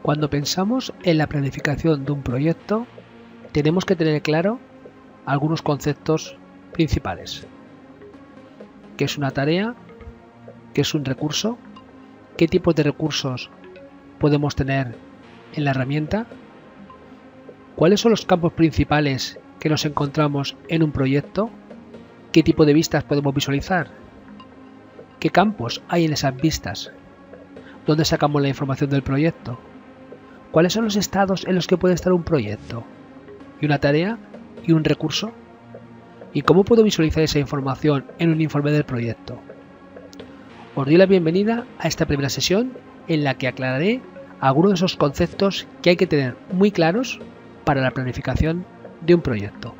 Cuando pensamos en la planificación de un proyecto, tenemos que tener claro algunos conceptos principales. ¿Qué es una tarea? ¿Qué es un recurso? ¿Qué tipos de recursos podemos tener en la herramienta? ¿Cuáles son los campos principales que nos encontramos en un proyecto? ¿Qué tipo de vistas podemos visualizar? ¿Qué campos hay en esas vistas? ¿Dónde sacamos la información del proyecto? ¿Cuáles son los estados en los que puede estar un proyecto? ¿Y una tarea? ¿Y un recurso? ¿Y cómo puedo visualizar esa información en un informe del proyecto? Os doy la bienvenida a esta primera sesión en la que aclararé algunos de esos conceptos que hay que tener muy claros para la planificación de un proyecto.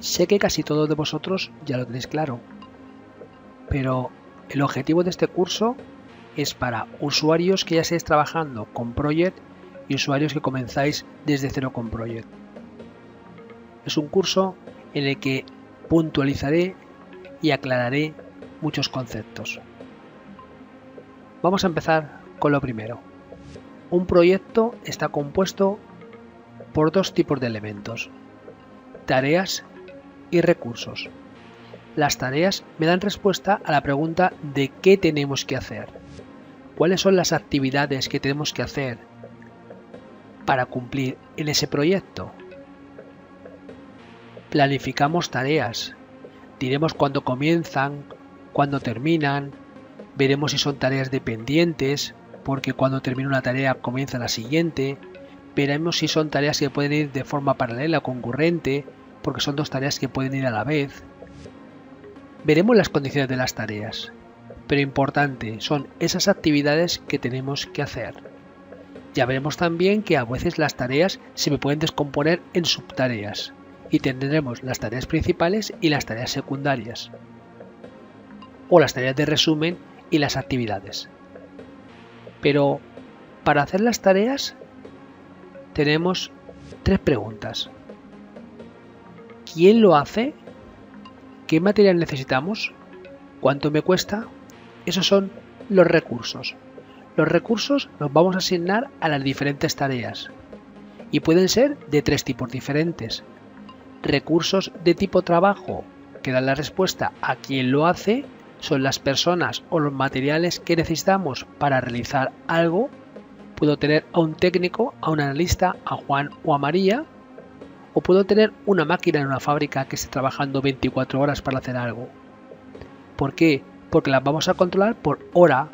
Sé que casi todos de vosotros ya lo tenéis claro, pero el objetivo de este curso es para usuarios que ya estéis trabajando con Project y usuarios que comenzáis desde cero con Project. Es un curso en el que puntualizaré y aclararé muchos conceptos. Vamos a empezar con lo primero. Un proyecto está compuesto por dos tipos de elementos: tareas y recursos. Las tareas me dan respuesta a la pregunta de qué tenemos que hacer. ¿Cuáles son las actividades que tenemos que hacer para cumplir en ese proyecto? Planificamos tareas. Diremos cuándo comienzan, cuándo terminan. Veremos si son tareas dependientes, porque cuando termina una tarea comienza la siguiente. Veremos si son tareas que pueden ir de forma paralela o concurrente, porque son dos tareas que pueden ir a la vez. Veremos las condiciones de las tareas, pero importante son esas actividades que tenemos que hacer. Ya veremos también que a veces las tareas se me pueden descomponer en subtareas y tendremos las tareas principales y las tareas secundarias, o las tareas de resumen y las actividades. Pero para hacer las tareas tenemos tres preguntas. ¿Quién lo hace? ¿Qué material necesitamos? ¿Cuánto me cuesta? Esos son los recursos. Los recursos los vamos a asignar a las diferentes tareas y pueden ser de tres tipos diferentes. Recursos de tipo trabajo, que dan la respuesta a quién lo hace, son las personas o los materiales que necesitamos para realizar algo. Puedo tener a un técnico, a un analista, a Juan o a María, o puedo tener una máquina en una fábrica que esté trabajando 24 horas para hacer algo. ¿Por qué? Porque las vamos a controlar por hora.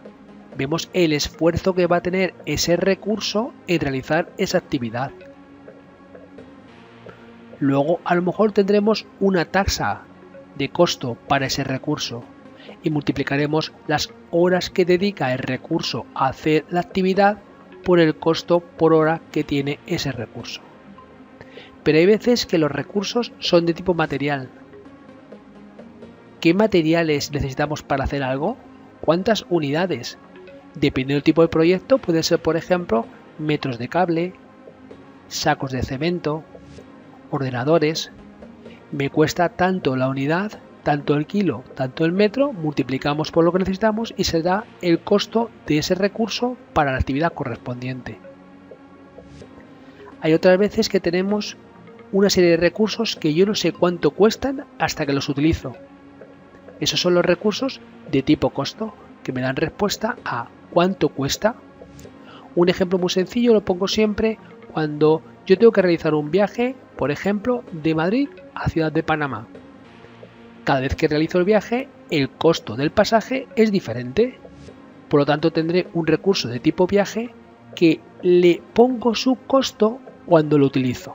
Vemos el esfuerzo que va a tener ese recurso en realizar esa actividad. Luego a lo mejor tendremos una tasa de costo para ese recurso y multiplicaremos las horas que dedica el recurso a hacer la actividad por el costo por hora que tiene ese recurso. Pero hay veces que los recursos son de tipo material. ¿Qué materiales necesitamos para hacer algo? ¿Cuántas unidades? Dependiendo del tipo de proyecto, puede ser, por ejemplo, metros de cable, sacos de cemento, ordenadores. Me cuesta tanto la unidad, tanto el kilo, tanto el metro, multiplicamos por lo que necesitamos y se da el costo de ese recurso para la actividad correspondiente. Hay otras veces que tenemos una serie de recursos que yo no sé cuánto cuestan hasta que los utilizo. Esos son los recursos de tipo costo, que me dan respuesta a cuánto cuesta. Un ejemplo muy sencillo lo pongo siempre cuando yo tengo que realizar un viaje, por ejemplo, de Madrid a Ciudad de Panamá. Cada vez que realizo el viaje, el costo del pasaje es diferente. Por lo tanto, tendré un recurso de tipo viaje que le pongo su costo cuando lo utilizo.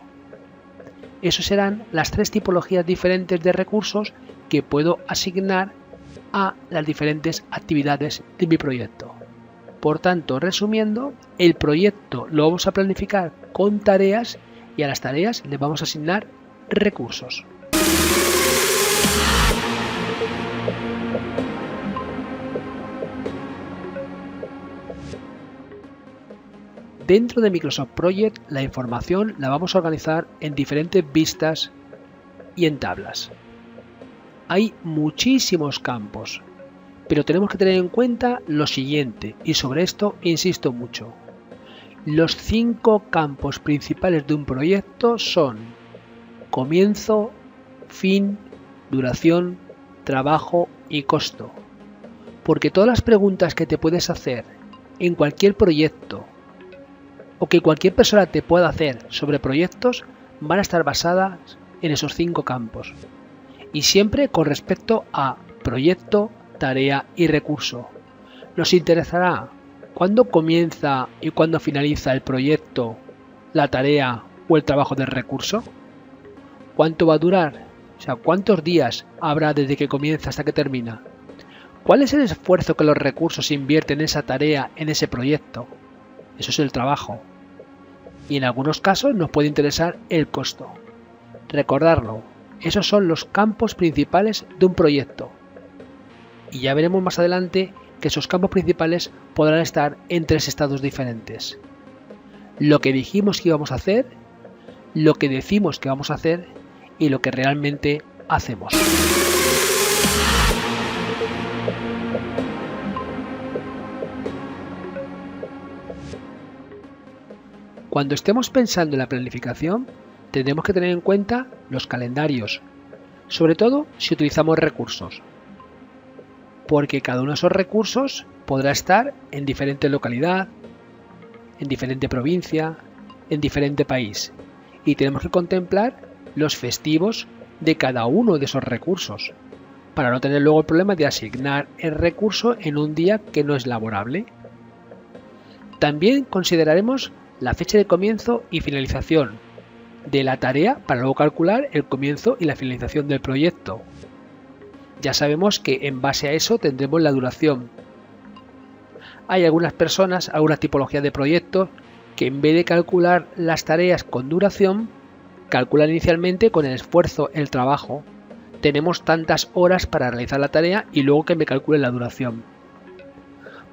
Esas serán las tres tipologías diferentes de recursos que puedo asignar a las diferentes actividades de mi proyecto. Por tanto, resumiendo, el proyecto lo vamos a planificar con tareas y a las tareas le vamos a asignar recursos. Dentro de Microsoft Project, la información la vamos a organizar en diferentes vistas y en tablas. hay muchísimos campos, pero tenemos que tener en cuenta lo siguiente, y sobre esto insisto mucho. Los 5 campos principales de un proyecto son comienzo, fin, duración, trabajo y costo. Porque todas las preguntas que te puedes hacer en cualquier proyecto o que cualquier persona te pueda hacer sobre proyectos van a estar basadas en esos 5 campos. Y siempre con respecto a proyecto, tarea y recurso. Nos interesará cuándo comienza y cuándo finaliza el proyecto, la tarea o el trabajo del recurso. ¿Cuánto va a durar? O sea, ¿cuántos días habrá desde que comienza hasta que termina? ¿Cuál es el esfuerzo que los recursos invierten en esa tarea, en ese proyecto? Eso es el trabajo. Y en algunos casos nos puede interesar el costo. Recordarlo, esos son los campos principales de un proyecto. Y ya veremos más adelante que esos campos principales podrán estar en 3 estados diferentes. Lo que dijimos que íbamos a hacer, lo que decimos que vamos a hacer y lo que realmente hacemos. Cuando estemos pensando en la planificación, tendremos que tener en cuenta los calendarios, sobre todo si utilizamos recursos, porque cada uno de esos recursos podrá estar en diferente localidad, en diferente provincia, en diferente país, y tenemos que contemplar los festivos de cada uno de esos recursos, para no tener luego el problema de asignar el recurso en un día que no es laborable. También consideraremos la fecha de comienzo y finalización de la tarea para luego calcular el comienzo y la finalización del proyecto. Ya sabemos que en base a eso tendremos la duración. Hay algunas personas, algunas tipologías de proyectos que en vez de calcular las tareas con duración, calculan inicialmente con el esfuerzo, el trabajo. Tenemos tantas horas para realizar la tarea y luego que me calcule la duración.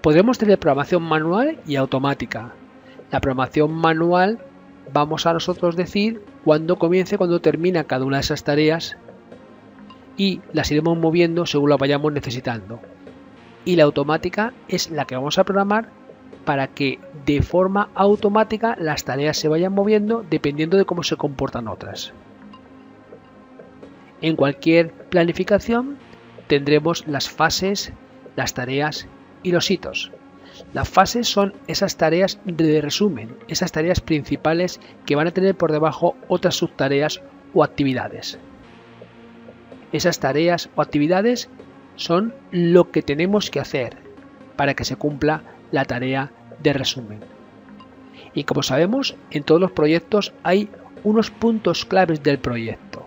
Podremos tener programación manual y automática. La programación manual vamos a nosotros decir cuándo comienza y cuándo termina cada una de esas tareas y las iremos moviendo según las vayamos necesitando. Y la automática es la que vamos a programar para que de forma automática las tareas se vayan moviendo dependiendo de cómo se comportan otras. En cualquier planificación tendremos las fases, las tareas y los hitos. Las fases son esas tareas de resumen, esas tareas principales que van a tener por debajo otras subtareas o actividades. Esas tareas o actividades son lo que tenemos que hacer para que se cumpla la tarea de resumen. Y como sabemos, en todos los proyectos hay unos puntos claves del proyecto,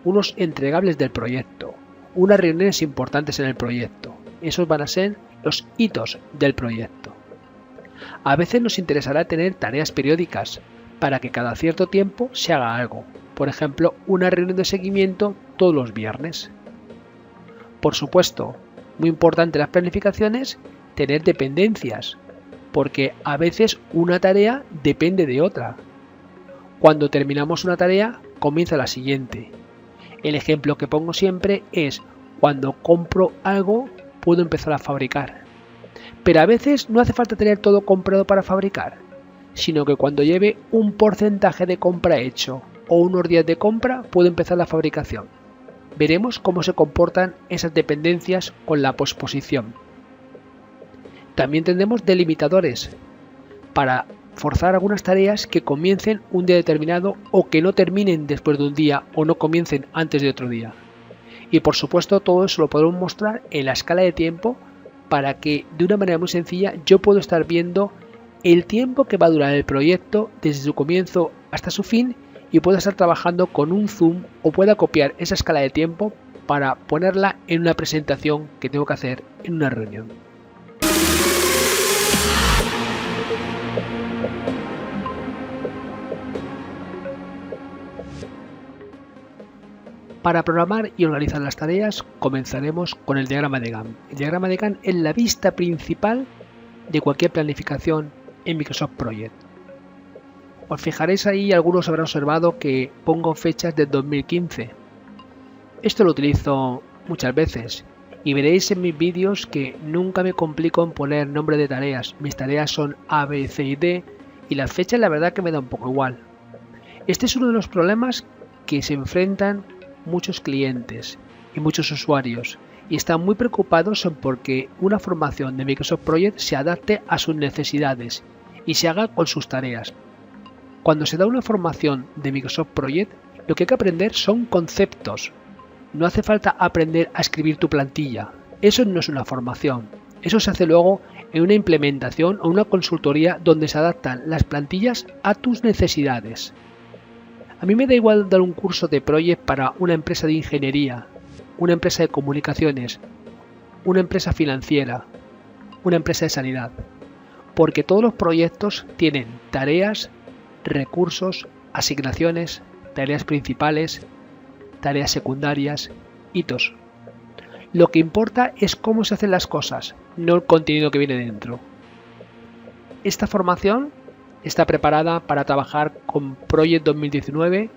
unos entregables del proyecto, unas reuniones importantes en el proyecto. Esos van a ser los hitos del proyecto. A veces nos interesará tener tareas periódicas para que cada cierto tiempo se haga algo. Por ejemplo, una reunión de seguimiento todos los viernes. Por supuesto, muy importante en las planificaciones, tener dependencias, porque a veces una tarea depende de otra. Cuando terminamos una tarea, comienza la siguiente. El ejemplo que pongo siempre es cuando compro algo, puedo empezar a fabricar. Pero a veces no hace falta tener todo comprado para fabricar, sino que cuando lleve un porcentaje de compra hecho o unos días de compra, puedo empezar la fabricación. Veremos cómo se comportan esas dependencias con la posposición. También tendremos delimitadores para forzar algunas tareas que comiencen un día determinado o que no terminen después de un día o no comiencen antes de otro día. Y por supuesto todo eso lo podemos mostrar en la escala de tiempo para que de una manera muy sencilla yo puedo estar viendo el tiempo que va a durar el proyecto desde su comienzo hasta su fin y puedo estar trabajando con un zoom o pueda copiar esa escala de tiempo para ponerla en una presentación que tengo que hacer en una reunión. Para programar y organizar las tareas comenzaremos con el diagrama de Gantt. El diagrama de Gantt es la vista principal de cualquier planificación en Microsoft Project. Os fijaréis ahí, algunos habrán observado que pongo fechas del 2015. Esto lo utilizo muchas veces. Y veréis en mis vídeos que nunca me complico en poner nombre de tareas. Mis tareas son A, B, C y D y las fechas la verdad que me da un poco igual. Este es uno de los problemas que se enfrentan muchos clientes y muchos usuarios y están muy preocupados en porque una formación de Microsoft Project se adapte a sus necesidades y se haga con sus tareas. Cuando se da una formación de Microsoft Project, lo que hay que aprender son conceptos. No hace falta aprender a escribir tu plantilla. Eso no es una formación. Eso se hace luego en una implementación o una consultoría donde se adaptan las plantillas a tus necesidades. A mí me da igual dar un curso de Project para una empresa de ingeniería, una empresa de comunicaciones, una empresa financiera, una empresa de sanidad, porque todos los proyectos tienen tareas, recursos, asignaciones, tareas principales, tareas secundarias, hitos. Lo que importa es cómo se hacen las cosas, no el contenido que viene dentro. Esta formación está preparada para trabajar con Project 2019,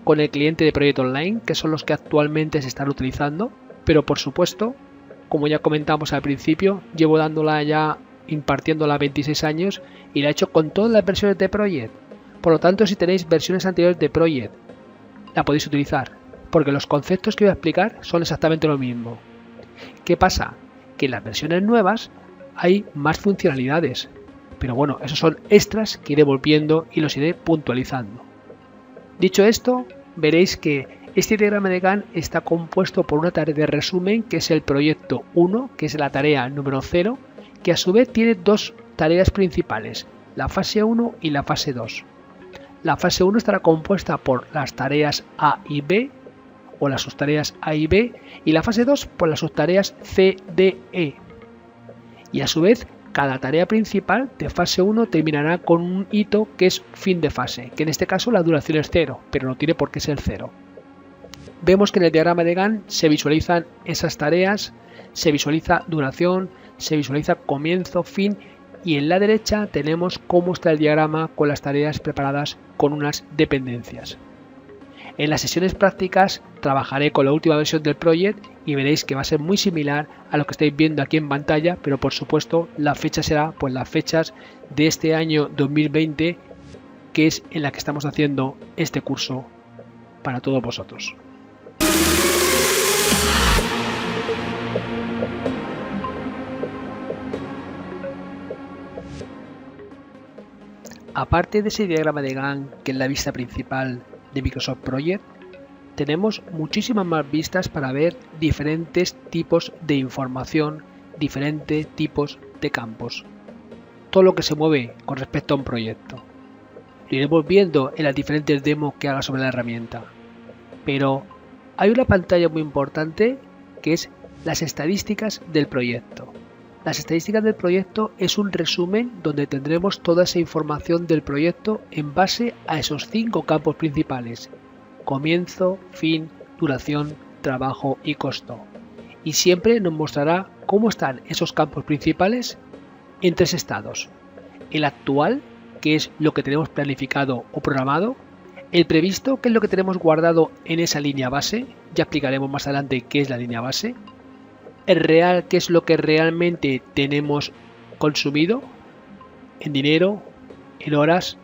con el cliente de Project Online, que son los que actualmente se están utilizando, pero por supuesto, como ya comentamos al principio, llevo impartiéndola 26 años y la he hecho con todas las versiones de Project. Por lo tanto, si tenéis versiones anteriores de Project, la podéis utilizar, porque los conceptos que voy a explicar son exactamente lo mismo. ¿Qué pasa? Que en las versiones nuevas hay más funcionalidades, pero bueno, esos son extras que iré volviendo y los iré puntualizando. Dicho esto, veréis que este diagrama de Gantt está compuesto por una tarea de resumen que es el proyecto 1, que es la tarea número 0, que a su vez tiene dos tareas principales, la fase 1 y la fase 2. La fase 1 estará compuesta por las tareas A y B, o las subtareas A y B, y la fase 2 por las subtareas C, D, E. Y a su vez, cada tarea principal de fase 1 terminará con un hito que es fin de fase, que en este caso la duración es 0, pero no tiene por qué ser 0. Vemos que en el diagrama de Gantt se visualizan esas tareas, se visualiza duración, se visualiza comienzo, fin, y en la derecha tenemos cómo está el diagrama con las tareas preparadas con unas dependencias. En las sesiones prácticas trabajaré con la última versión del Project y veréis que va a ser muy similar a lo que estáis viendo aquí en pantalla, pero por supuesto la fecha será pues las fechas de este año 2020, que es en la que estamos haciendo este curso para todos vosotros. Aparte de ese diagrama de Gantt, que es la vista principal de Microsoft Project, tenemos muchísimas más vistas para ver diferentes tipos de información, diferentes tipos de campos. Todo lo que se mueve con respecto a un proyecto. Lo iremos viendo en las diferentes demos que haga sobre la herramienta. Pero hay una pantalla muy importante que es las estadísticas del proyecto. Las estadísticas del proyecto es un resumen donde tendremos toda esa información del proyecto en base a esos 5 campos principales: comienzo, fin, duración, trabajo y costo. Y siempre nos mostrará cómo están esos campos principales en 3 estados: el actual, que es lo que tenemos planificado o programado; el previsto, que es lo que tenemos guardado en esa línea base, ya explicaremos más adelante qué es la línea base; el real, que es lo que realmente tenemos consumido en dinero, en horas,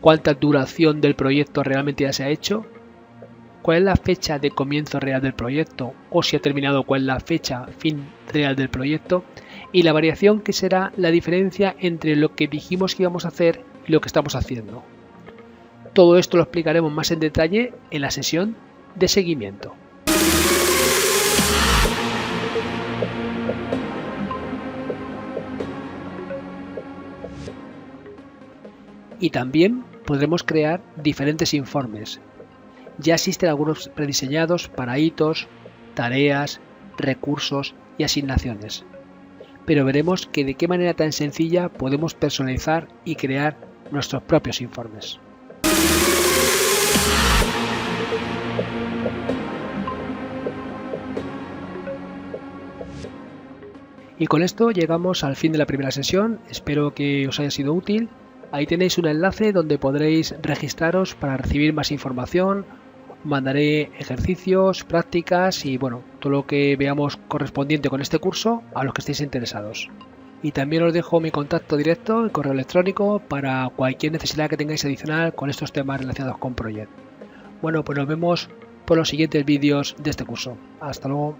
cuánta duración del proyecto realmente ya se ha hecho, cuál es la fecha de comienzo real del proyecto, o si ha terminado, cuál es la fecha fin real del proyecto, y la variación, que será la diferencia entre lo que dijimos que íbamos a hacer y lo que estamos haciendo. Todo esto lo explicaremos más en detalle en la sesión de seguimiento. Y también podremos crear diferentes informes. Ya existen algunos prediseñados para hitos, tareas, recursos y asignaciones. Pero veremos que de qué manera tan sencilla podemos personalizar y crear nuestros propios informes. Y con esto llegamos al fin de la primera sesión. Espero que os haya sido útil. Ahí tenéis un enlace donde podréis registraros para recibir más información, mandaré ejercicios, prácticas y bueno, todo lo que veamos correspondiente con este curso a los que estéis interesados. Y también os dejo mi contacto directo, el correo electrónico, para cualquier necesidad que tengáis adicional con estos temas relacionados con Project. Bueno, pues nos vemos por los siguientes vídeos de este curso. Hasta luego.